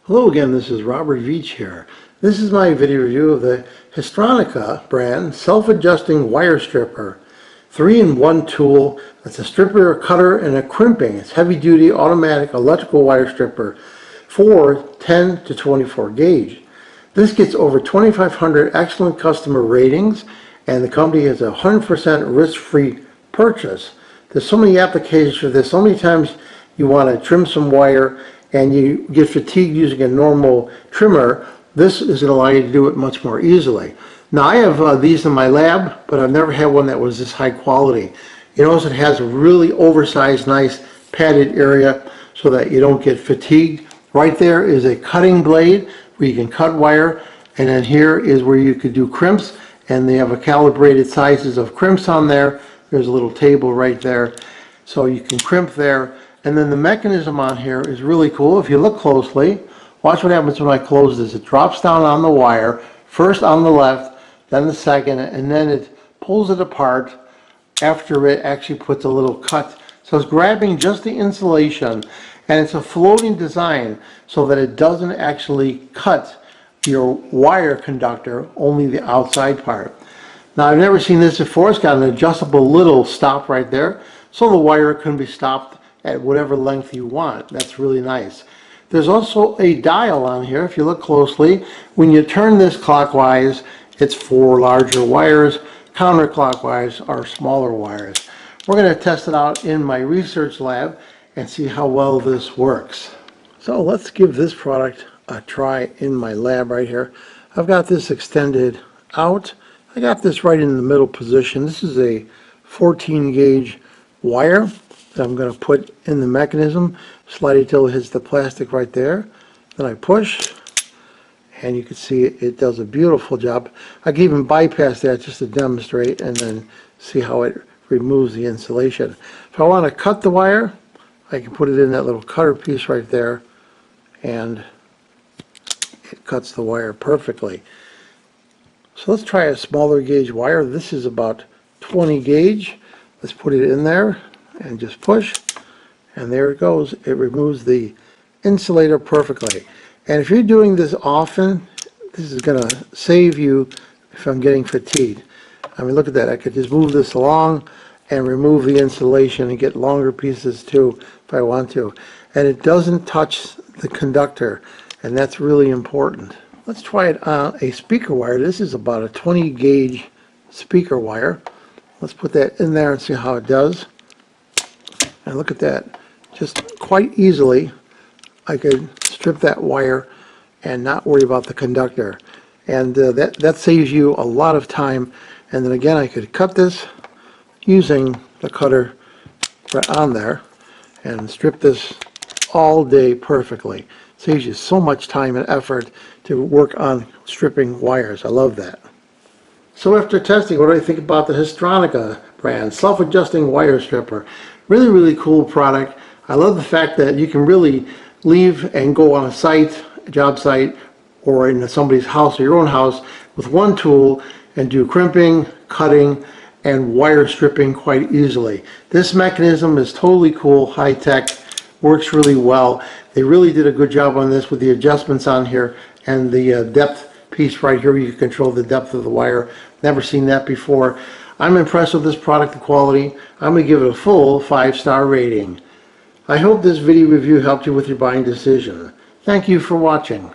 Hello again, this is Robert Veach here. This is my video review of the Haisstronica brand self-adjusting wire stripper. 3-in-1 tool. It's a stripper, a cutter, and a crimping. It's heavy-duty automatic electrical wire stripper for 10 to 24 gauge. This gets over 2,500 excellent customer ratings, and the company has a 100% risk-free purchase. There's so many applications for this. So many times you want to trim some wire and you get fatigued using a normal trimmer. This is going to allow you to do it much more easily. Now I have these in my lab, but I've never had one that was this high quality. You notice it has a really oversized, nice padded area so that you don't get fatigued. Right there is a cutting blade where you can cut wire, and then here is where you could do crimps, and they have a calibrated sizes of crimps on there. There's a little table right there, so you can crimp there. And then the mechanism on here is really cool. If you look closely, watch what happens when I close this. It drops down on the wire, first on the left, then the second, and then it pulls it apart after it actually puts a little cut. So it's grabbing just the insulation, and it's a floating design so that it doesn't actually cut your wire conductor, only the outside part. Now I've never seen this before. It's got an adjustable little stop right there, so the wire can be stopped at whatever length you want. That's really nice. There's also a dial on here. If you look closely, when you turn this clockwise, it's for larger wires. Counterclockwise are smaller wires. We're going to test it out in my research lab and see how well this works. So let's give this product a try in my lab right here. I've got this extended out. I got this right in the middle position. This is a 14 gauge wire that I'm going to put in the mechanism, slide it till it hits the plastic right there. Then I push, and you can see it does a beautiful job. I can even bypass that just to demonstrate and then see how it removes the insulation. If I want to cut the wire, I can put it in that little cutter piece right there, and it cuts the wire perfectly. So let's try a smaller gauge wire. This is about 20 gauge. Let's put it in there and just push, and there it goes. It removes the insulator perfectly. And if you're doing this often, this is going to save you if I'm getting fatigued. I mean, look at that. I could just move this along and remove the insulation and get longer pieces too if I want to. And it doesn't touch the conductor, and that's really important. Let's try it on a speaker wire. This is about a 20 gauge speaker wire. Let's put that in there and see how it does. And look at that. Just quite easily I could strip that wire and not worry about the conductor. And that saves you a lot of time. And then again, I could cut this using the cutter right on there and strip this all day perfectly. Saves you so much time and effort to work on stripping wires. I love that. So after testing, what do I think about the Haisstronica brand self-adjusting wire stripper? Really cool product. I love the fact that you can really leave and go on a site, a job site, or in somebody's house or your own house with one tool and do crimping, cutting, and wire stripping quite easily. This mechanism is totally cool, high-tech, works really well. They really did a good job on this with the adjustments on here and the depth piece right here. You can control the depth of the wire. Never seen that before. I'm impressed with this product, the quality. I'm going to give it a full 5-star rating. I hope this video review helped you with your buying decision. Thank you for watching.